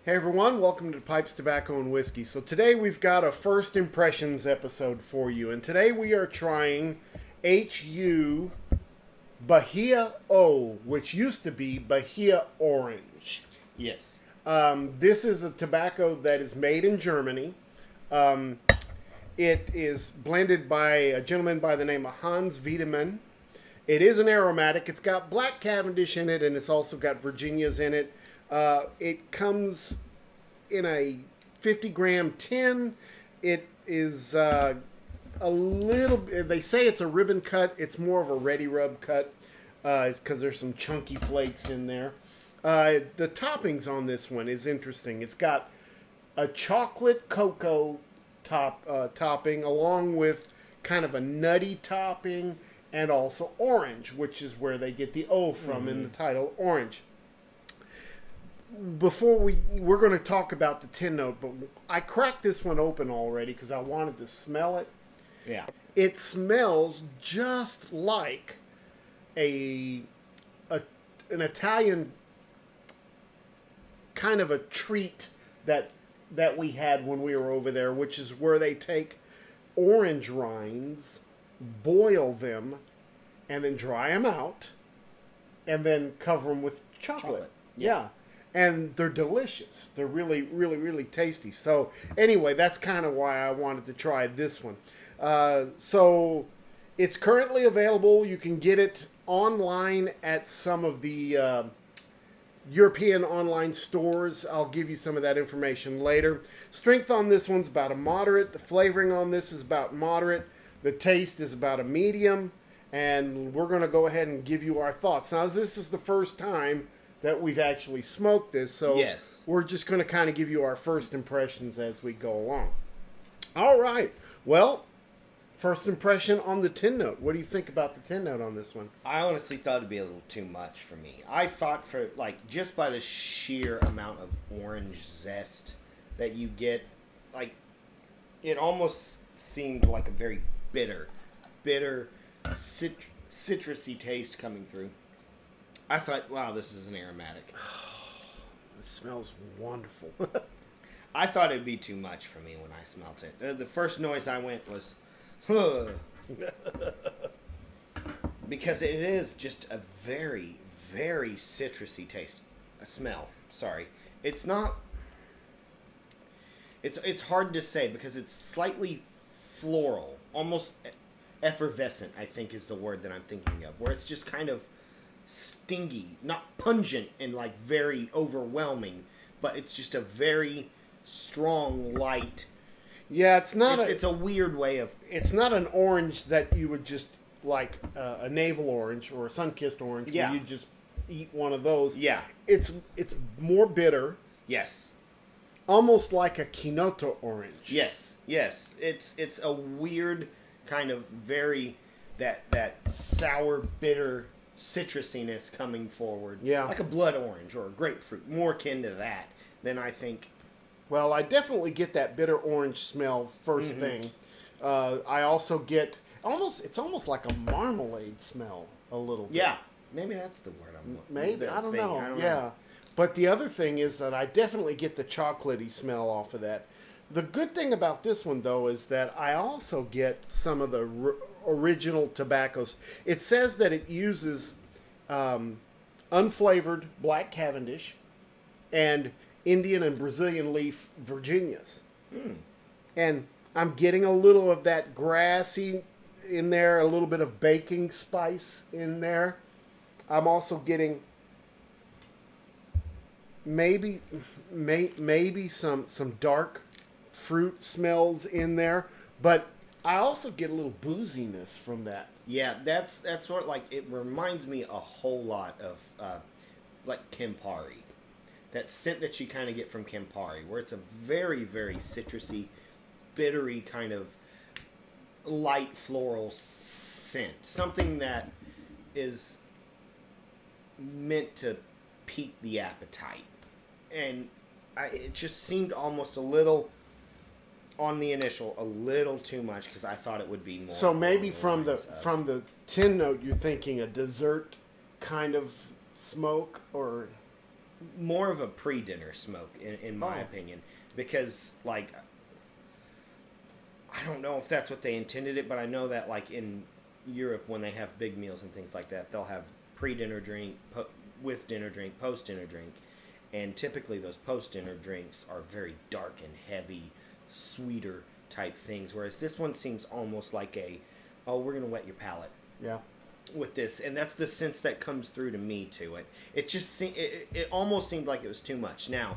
Hey everyone, welcome to Pipes, Tobacco, and Whiskey. So today we've got a first impressions episode for you, and today we are trying HU Bahia O, which used to be Bahia Orange. Yes. This is a tobacco that is made in Germany. It is blended by a gentleman by the name of Hans Wiedemann. It is an aromatic. It's got Black Cavendish in it, and it's also got Virginias in it. It comes in a 50-gram tin. It is a little... They say it's a ribbon cut. It's more of a ready rub cut. It's because there's some chunky flakes in there. The toppings on this one is interesting. It's got a chocolate cocoa topping along with kind of a nutty topping and also orange, which is where they get the O from in the title, orange. Before we're going to talk about the tin note, but I cracked this one open already because I wanted to smell it. Yeah. It smells just like an Italian kind of a treat that we had when we were over there, which is where they take orange rinds, boil them, and then dry them out, and then cover them with chocolate. Yeah. And they're delicious. They're really, really, really tasty. So anyway, that's kind of why I wanted to try this one. So it's currently available. You can get it online at some of the European online stores. I'll give you some of that information later. Strength on this one's about a moderate. The flavoring on this is about moderate. The taste is about a medium. And we're going to go ahead and give you our thoughts. Now, this is the first time that we've actually smoked this, so yes, we're just going to kind of give you our first impressions as we go along. All right. Well, first impression on the tin note. What do you think about the tin note on this one? I honestly thought it'd be a little too much for me. I thought just by the sheer amount of orange zest that you get, it almost seemed like a very bitter, citrusy taste coming through. I thought, wow, this is an aromatic. This smells wonderful. I thought it'd be too much for me when I smelt it. The first noise I went was, huh. Because it is just a very, very citrusy smell. Sorry. It's not... It's hard to say because it's slightly floral. Almost effervescent, I think is the word that I'm thinking of. Where it's just kind of stingy, not pungent and very overwhelming, but it's just a very strong light. Yeah, it's a weird way of... It's not an orange that you would just like a navel orange or a sun-kissed orange. Yeah. Where you just eat one of those. Yeah. It's more bitter. Yes. Almost like a Kinoto orange. Yes. It's a weird kind of that sour, bitter citrusiness coming forward. Yeah. Like a blood orange or a grapefruit. More akin to that than I think. Well, I definitely get that bitter orange smell first thing. I also get it's almost like a marmalade smell a little bit. Yeah. Maybe that's the word I'm looking. Maybe. I don't know. But the other thing is that I definitely get the chocolatey smell off of that. The good thing about this one, though, is that I also get some of the original tobaccos. It says that it uses unflavored Black Cavendish and Indian and Brazilian leaf Virginias. And I'm getting a little of that grassy in there, a little bit of baking spice in there. I'm also getting maybe some dark fruit smells in there, but I also get a little booziness from that. Yeah, that's what it reminds me a whole lot of Campari. That scent that you kind of get from Campari, where it's a very, very citrusy, bittery kind of light floral scent. Something that is meant to pique the appetite. And it just seemed almost a little... on the initial, a little too much because I thought it would be more. So maybe from the tin note, you're thinking a dessert kind of smoke, or more of a pre-dinner smoke, in my opinion, because like I don't know if that's what they intended it, but I know that like in Europe when they have big meals and things like that, they'll have pre-dinner drink, with dinner drink, post-dinner drink, and typically those post-dinner drinks are very dark and heavy, sweeter type things, whereas this one seems almost like oh, we're gonna wet your palate. Yeah. With this, and that's the sense that comes through to me to it. It just it almost seemed like it was too much. Now,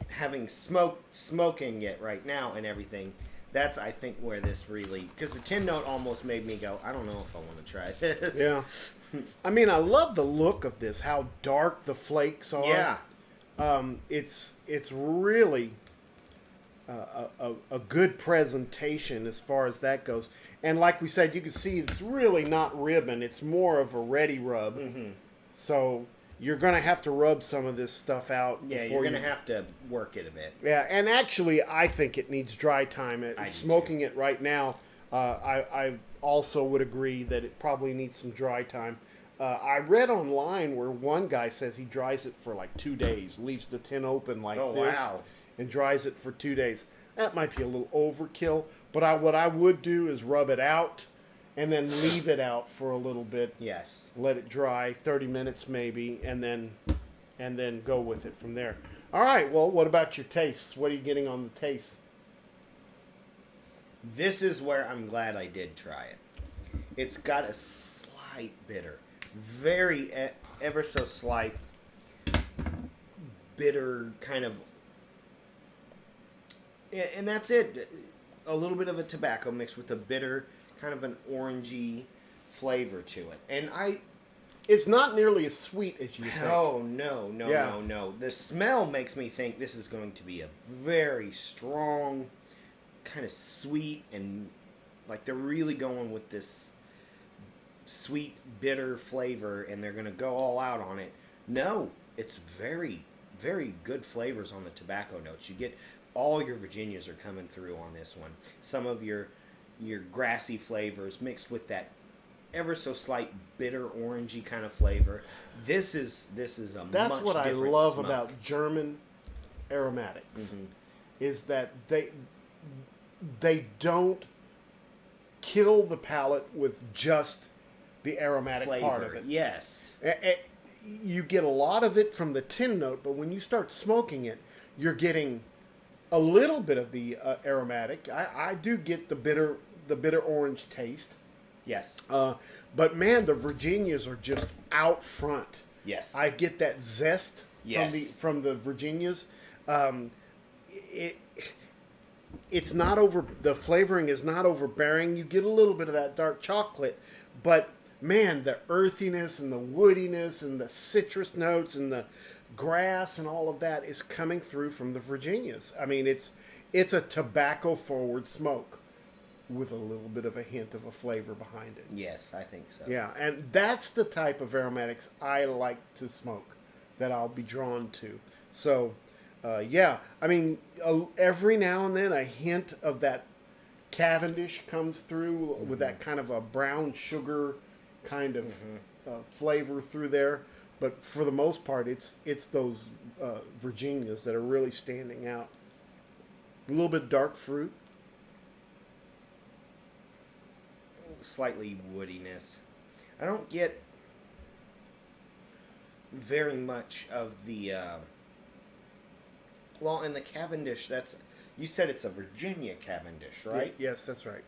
having smoking it right now and everything, that's I think where this really, because the tin note almost made me go, I don't know if I want to try this. Yeah. I mean, I love the look of this. How dark the flakes are. Yeah. It's really a good presentation as far as that goes. And like we said, you can see it's really not ribbon. It's more of a ready rub. Mm-hmm. So you're going to have to rub some of this stuff out. Yeah, you're going to have to work it a bit. Yeah, and actually, I think it needs dry time. Smoking it right now, I also would agree that it probably needs some dry time. I read online where one guy says he dries it for like 2 days, leaves the tin open like this, and dries it for 2 days. That might be a little overkill, but what I would do is rub it out and then leave it out for a little bit. Yes. Let it dry, 30 minutes maybe, and then go with it from there. All right, well, what about your tastes? What are you getting on the taste? This is where I'm glad I did try it. It's got a slight bitter. Very, ever so slight bitter kind of, and that's it. A little bit of a tobacco mixed with a bitter, kind of an orangey flavor to it. And it's not nearly as sweet as you think. Oh, no. The smell makes me think this is going to be a very strong, kind of sweet, and like they're really going with this sweet, bitter flavor, and they're going to go all out on it. No, it's very, very good flavors on the tobacco notes. You get all your Virginias are coming through on this one. Some of your grassy flavors mixed with that ever so slight bitter orangey kind of flavor. This is a That's much what I different love smoke. about German aromatics, is that they don't kill the palate with just the aromatic flavor. part of it. Yes. You get a lot of it from the tin note, but when you start smoking it, you're getting a little bit of the aromatic. I do get the bitter orange taste. Yes. But man, the Virginias are just out front. Yes. I get that zest from the Virginias. It's not over. The flavoring is not overbearing. You get a little bit of that dark chocolate, but man, the earthiness and the woodiness and the citrus notes and the grass and all of that is coming through from the Virginias. I mean, it's a tobacco forward smoke with a little bit of a hint of a flavor behind it. Yes, I think so. Yeah, and that's the type of aromatics I like to smoke, that I'll be drawn to. So, yeah, I mean, every now and then a hint of that Cavendish comes through with that kind of a brown sugar kind of flavor through there. But for the most part, it's those Virginias that are really standing out. A little bit dark fruit. Slightly woodiness. I don't get very much of the well, in the Cavendish, you said it's a Virginia Cavendish, right? Yes, that's right.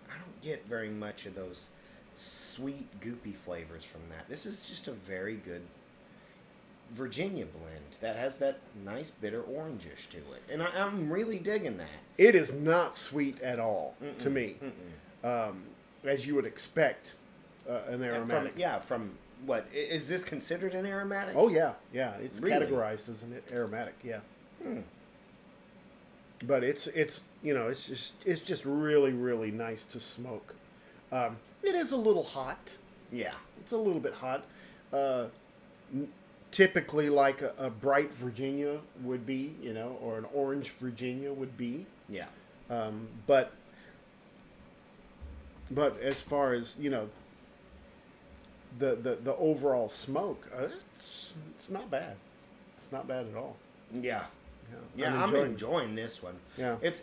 I don't get very much of those sweet, goopy flavors from that. This is just a very good Virginia blend that has that nice bitter orangish to it, and I'm really digging that. It is not sweet at all to me, as you would expect an aromatic. From what is this considered an aromatic? Oh yeah, it's Really? categorized as an aromatic. Yeah, but it's just really, really nice to smoke. It is a little hot. Yeah. It's a little bit hot. Typically, like a bright Virginia would be, or an orange Virginia would be. Yeah. But as far as the overall smoke, it's not bad. It's not bad at all. Yeah. Yeah, I'm enjoying this one. Yeah. It's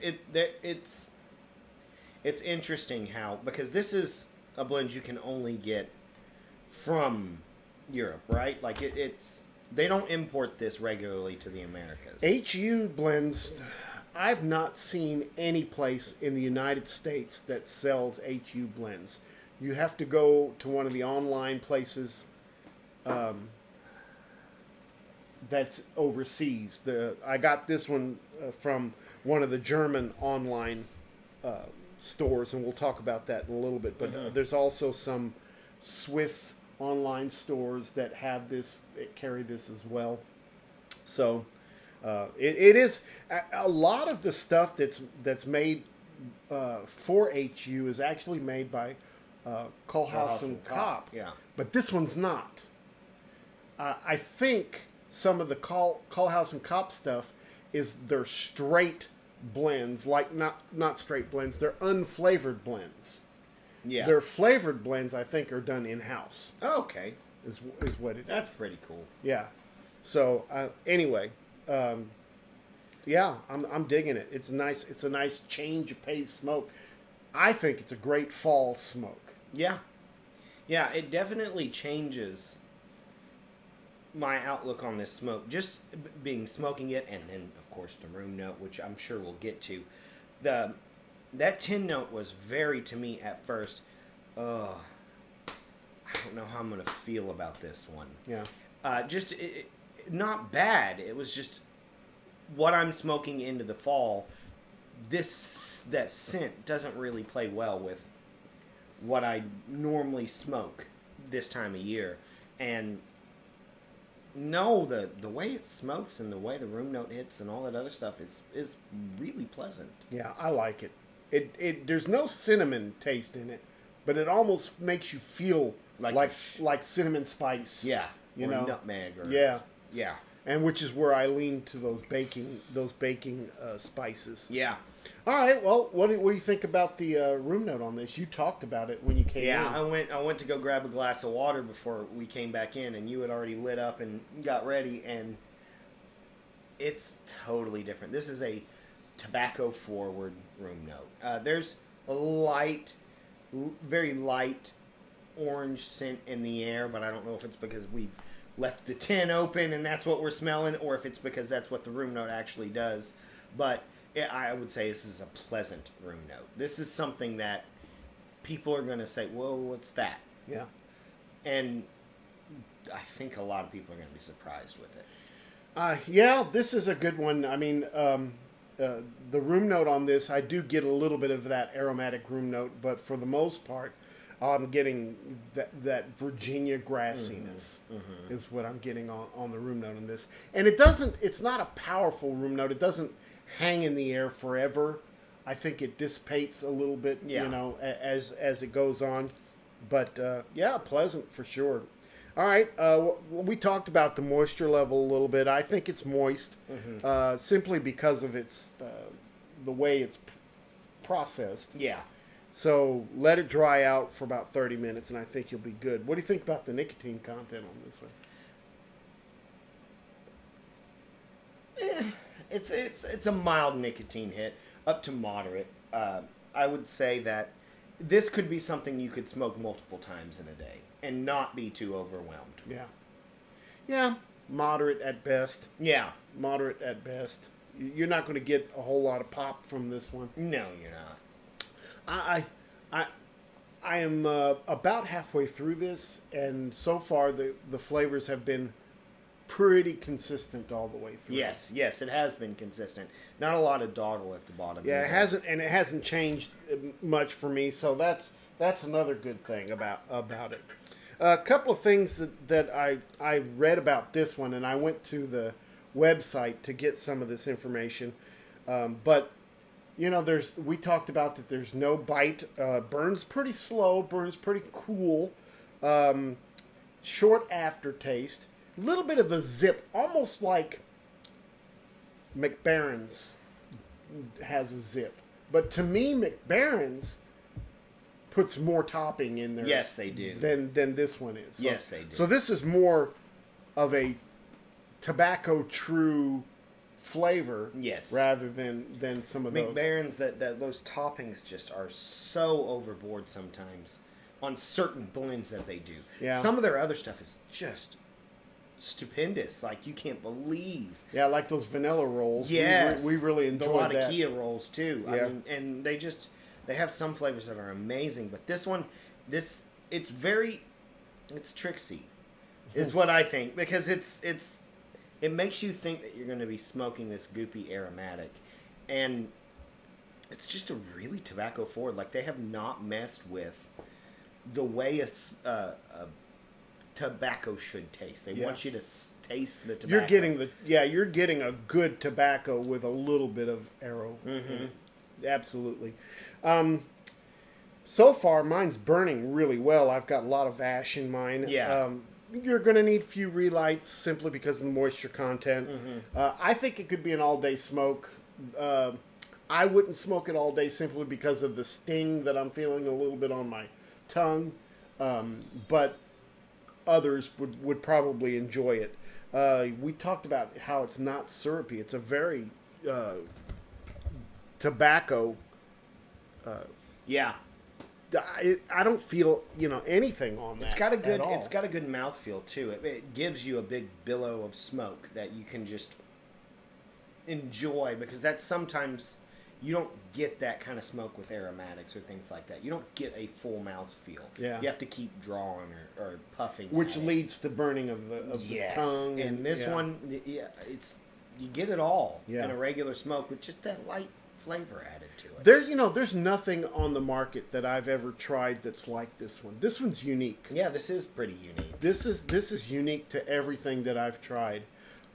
interesting how, because this is a blend you can only get from Europe, right? Like they don't import this regularly to the Americas. HU blends, I've not seen any place in the United States that sells HU blends. You have to go to one of the online places that's overseas. I got this one from one of the German online stores, and we'll talk about that in a little bit. But there's also some Swiss online stores that have this, that carry this as well. So it is a lot of the stuff that's made for HU is actually made by Kohlhaas and Kopp. Yeah, but this one's not. I think some of the Kohlhaas and Kopp stuff is their straight blends, like not straight blends. They're unflavored blends. Yeah, their flavored blends, I think, are done in house. Oh, okay, is what it is. That's pretty cool. Yeah. So anyway, yeah, I'm digging it. It's nice. It's a nice change of pace smoke. I think it's a great fall smoke. Yeah, yeah, it definitely changes my outlook on this smoke. Just being smoking it, and then of course the room note, which I'm sure we'll get to. That tin note was very, to me at first, I don't know how I'm gonna feel about this one. Yeah. Just not bad. It was just what I'm smoking into the fall. That scent doesn't really play well with what I normally smoke this time of year. And no, the way it smokes and the way the room note hits and all that other stuff is really pleasant. Yeah, I like it. It there's no cinnamon taste in it, but it almost makes you feel like cinnamon spice. Yeah, you or know, nutmeg. Or, yeah, and which is where I lean to those baking spices. Yeah. All right. Well, what do you think about the room note on this? You talked about it when you came in. Yeah, I went to go grab a glass of water before we came back in, and you had already lit up and got ready, and it's totally different. This is a tobacco forward room note. There's a very light orange scent in the air, but I don't know if it's because we've left the tin open and that's what we're smelling, or if it's because that's what the room note actually does. But I would say this is a pleasant room note. This is something that people are going to say, whoa, what's that? Yeah. And I think a lot of people are going to be surprised with it. Yeah, this is a good one. I mean, the room note on this, I do get a little bit of that aromatic room note, but for the most part, I'm getting that Virginia grassiness is what I'm getting on the room note on this. And it's not a powerful room note. It doesn't hang in the air forever. I think it dissipates a little bit, you know, as it goes on. But yeah, pleasant for sure. All right, we talked about the moisture level a little bit. I think it's moist, simply because of its the way it's processed. Yeah. So let it dry out for about 30 minutes, and I think you'll be good. What do you think about the nicotine content on this one? It's a mild nicotine hit, up to moderate. I would say that this could be something you could smoke multiple times in a day and not be too overwhelmed. Yeah. Yeah, moderate at best. Yeah. Moderate at best. You're not going to get a whole lot of pop from this one. No, you're not. I am about halfway through this, and so far the flavors have been pretty consistent all the way through. Yes, it has been consistent. Not a lot of doggle at the bottom. Yeah, it hasn't changed much for me, so that's another good thing about it. A couple of things that I read about this one, and I went to the website to get some of this information, but you know, we talked about that there's no bite, burns pretty slow, burns pretty cool, short aftertaste, a little bit of a zip, almost like McBaron's has a zip. But to me, McBaron's puts more topping in there. Yes, they do. Than this one is. So, yes, they do. So this is more of a tobacco true flavor. Yes. Rather than some of those. McBaron's, those toppings just are so overboard sometimes on certain blends that they do. Yeah. Some of their other stuff is just stupendous. Like, you can't believe. Yeah, like those vanilla rolls. Yes. We really enjoyed a lot that. of Kia rolls, too. Yeah. I mean, and they have some flavors that are amazing. But this one, it's tricksy, is what I think. Because it makes you think that you're going to be smoking this goopy aromatic. And it's just a really tobacco forward. Like, they have not messed with the way a tobacco should taste. They want you to taste the tobacco. You're getting a good tobacco with a little bit of arrow. Mm-hmm. Absolutely. So far, mine's burning really well. I've got a lot of ash in mine. Yeah. You're going to need a few relights simply because of the moisture content. Mm-hmm. I think it could be an all-day smoke. I wouldn't smoke it all day simply because of the sting that I'm feeling a little bit on my tongue. But others would probably enjoy it. We talked about how it's not syrupy. It's a very tobacco. Yeah. I don't feel anything on that. It's got a good mouthfeel too. It gives you a big billow of smoke that you can just enjoy, because that's sometimes you don't get that kind of smoke with aromatics or things like that. You don't get a full mouth feel. Yeah. You have to keep drawing or puffing, which leads to burning of the tongue. And this one, you get it all in a regular smoke with just that light flavor added to it. There's nothing on the market that I've ever tried that's like this one. This one's unique. Yeah, this is pretty unique. This is unique to everything that I've tried.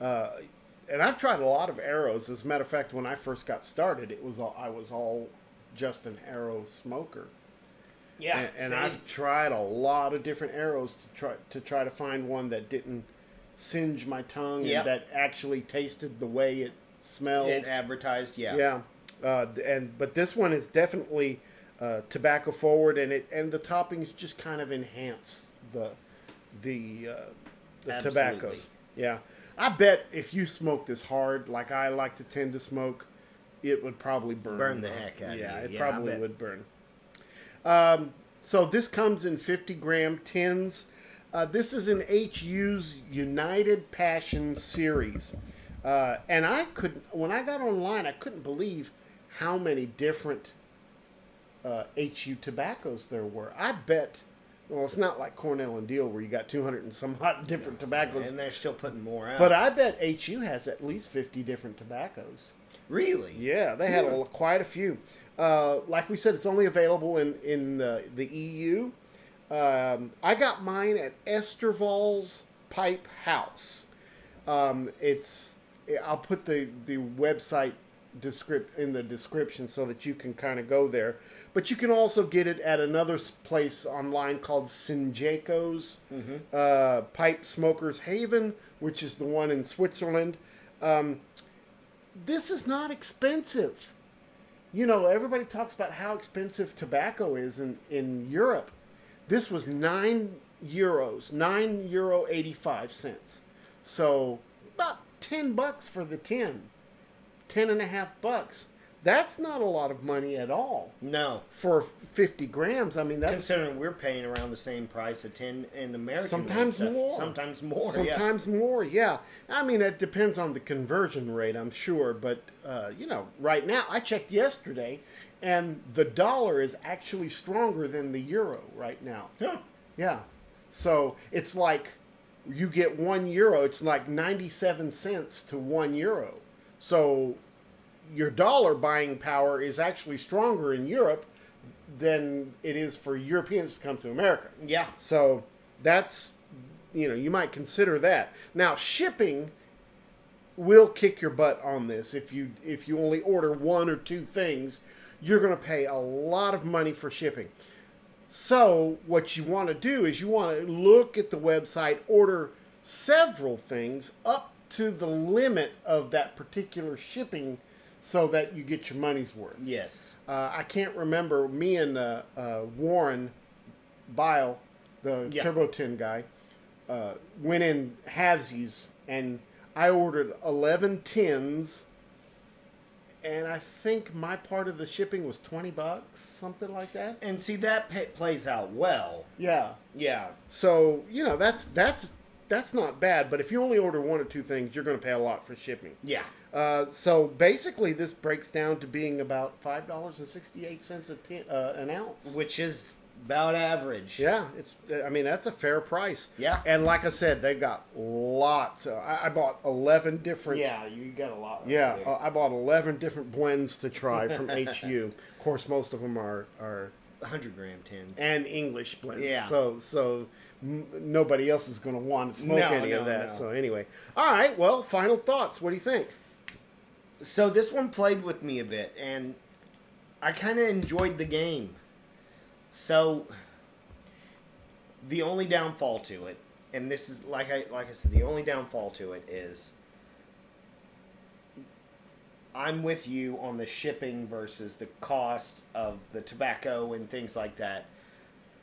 And I've tried a lot of arrows. As a matter of fact, when I first got started, I was all just an arrow smoker. Yeah, and I've tried a lot of different arrows to try to find one that didn't singe my tongue and that actually tasted the way it smelled. It advertised, yeah. But this one is definitely tobacco forward, and the toppings just kind of enhance the tobaccos. Yeah. I bet if you smoke this hard, like I like to tend to smoke, it would probably burn. Burn the heck out of you. Yeah, it probably would burn. So this comes in 50-gram tins. This is an HU's United Passion series. And when I got online, I couldn't believe how many different HU tobaccos there were. I bet... Well, it's not like Cornell and Deal where you got 200 and some odd different tobaccos. And they're still putting more out. But I bet HU has at least 50 different tobaccos. Really? Yeah, they had quite a few. Like we said, it's only available in the EU. I got mine at Esterval's Pipe House. I'll put the website in the description so that you can kind of go there, but you can also get it at another place online called Synjeco's Pipe Smokers Haven, which is the one in Switzerland. This is not expensive. Everybody talks about how expensive tobacco is in Europe. This was €9, €9.85. So about $10 for the tin. $10.50. That's not a lot of money at all. No. For 50 grams. I mean, that's... Considering we're paying around the same price of tin in American Sometimes more. Sometimes more, Sometimes more, yeah. I mean, it depends on the conversion rate, I'm sure. But, right now, I checked yesterday, and the dollar is actually stronger than the euro right now. Yeah. Yeah. So, it's like you get €1, it's like 97 cents to €1. So your dollar buying power is actually stronger in Europe than it is for Europeans to come to America. Yeah. So that's, you might consider that. Now, shipping will kick your butt on this. If you only order one or two things, you're going to pay a lot of money for shipping. So what you want to do is you want to look at the website, order several things up to the limit of that particular shipping so that you get your money's worth. Yes. I can't remember, me and Warren Bile, the Turbo Tin guy, went in halvesies, and I ordered 11 tins, and I think my part of the shipping was $20, something like that. And see, that plays out well. Yeah. Yeah. So, that's not bad, but if you only order one or two things, you're going to pay a lot for shipping. Yeah. So basically, this breaks down to being about $5.68 an ounce, Which is about average. Yeah, that's a fair price. Yeah. And like I said, they've got lots. I bought 11 different. Yeah, you got a lot. Right Yeah, there. I bought 11 different blends to try from HU. Of course, most of them are 100-gram tins. and English blends. Yeah. So nobody else is going to want to smoke any of that. No. So anyway, all right. Well, final thoughts. What do you think? So this one played with me a bit, and I kind of enjoyed the game. So the only downfall to it, and this is like I said, the only downfall to it is I'm with you on the shipping versus the cost of the tobacco and things like that.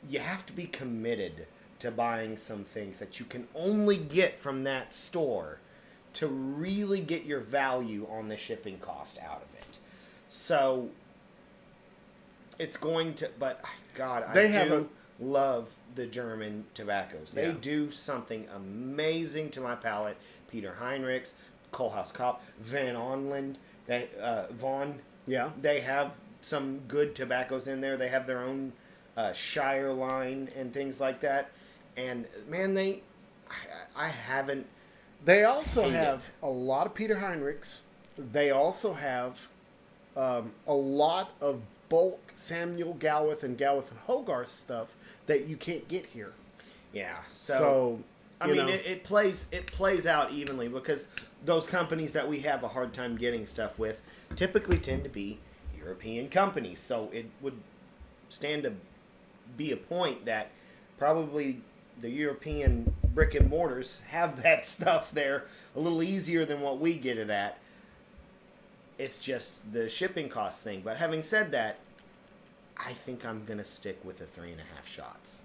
You have to be committed to buying some things that you can only get from that store to really get your value on the shipping cost out of it. So it's going to, but God, I love the German tobaccos. They do something amazing to my palate. Peter Heinrichs, Kohlhaas Kopp, Van Onland, Vaughn. Yeah. They have some good tobaccos in there. They have their own Shire line and things like that. And man, I haven't. They also Hate have a lot of Peter Heinrichs. They also have a lot of bulk Samuel Gawith and Hogarth stuff that you can't get here. Yeah. So I mean, it plays out evenly because those companies that we have a hard time getting stuff with typically tend to be European companies. So it would stand to be a point that probably the European brick and mortars have that stuff there a little easier than what we get it at. It's just the shipping cost thing. But having said that, I think I'm going to stick with the 3.5 shots.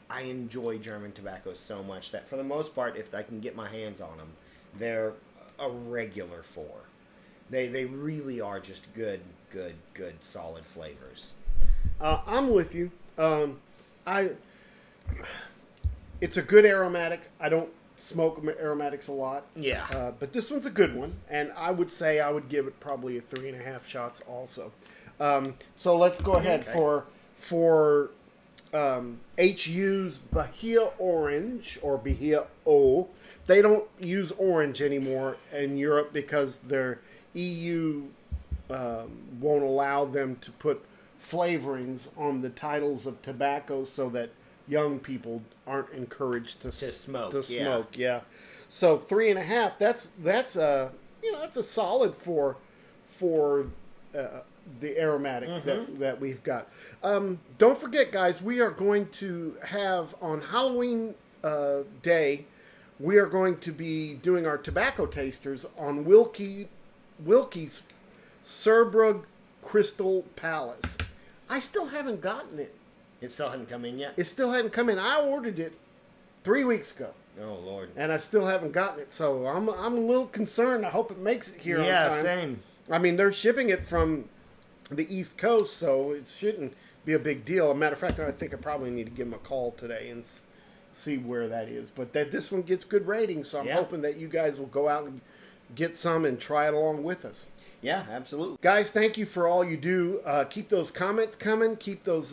I enjoy German tobacco so much that for the most part, if I can get my hands on them, they're a regular 4. They really are just good, solid flavors. I'm with you. It's a good aromatic. I don't smoke aromatics a lot. Yeah. But this one's a good one, and I would say I would give it probably a 3.5 shots also. So let's go ahead for HU's Bahia Orange or Bahia O. They don't use orange anymore in Europe because their EU won't allow them to put flavorings on the titles of tobacco so that young people aren't encouraged to smoke. Yeah. So 3.5. That's a solid for the aromatic that we've got. Don't forget, guys, we are going to have on Halloween Day, we are going to be doing our tobacco tasters on Wilke's Surbrug Crystal Palace. I still haven't gotten it. It still hadn't come in yet? It still hadn't come in. I ordered it 3 weeks ago. Oh, Lord. And I still haven't gotten it. So I'm a little concerned. I hope it makes it here on time. Yeah, same. I mean, they're shipping it from the East Coast, so it shouldn't be a big deal. As a matter of fact, I think I probably need to give them a call today and see where that is. But this one gets good ratings, so I'm hoping that you guys will go out and get some and try it along with us. Yeah, absolutely. Guys, thank you for all you do. Keep those comments coming. Keep those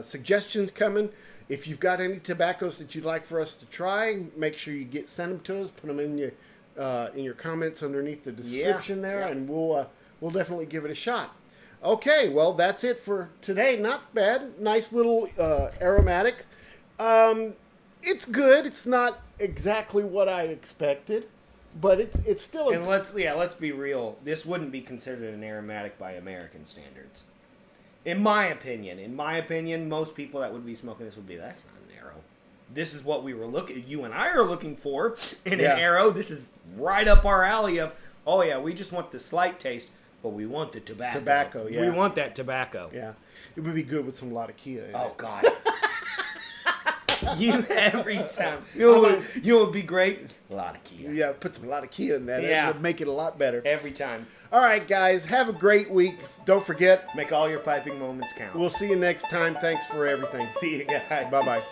suggestions coming. If you've got any tobaccos that you'd like for us to try, make sure you send them to us. Put them in your comments underneath the description there, and we'll definitely give it a shot. Okay, well, that's it for today. Not bad. Nice little aromatic. It's good. It's not exactly what I expected, but it's still. And let's be real. This wouldn't be considered an aromatic by American standards, in my opinion. Most people that would be smoking this would be, that's not an arrow. This is what we were looking. You and I are looking for in an arrow. This is right up our alley. Of we just want the slight taste. But we want the tobacco. Yeah. We want that tobacco. Yeah. It would be good with some latakia in it. Oh, God. You every time. You know what would be great? A lot of Kia. Yeah, put a lot of Kia in that. Yeah. It would make it a lot better. Every time. All right, guys. Have a great week. Don't forget. Make all your piping moments count. We'll see you next time. Thanks for everything. See you guys. Bye-bye.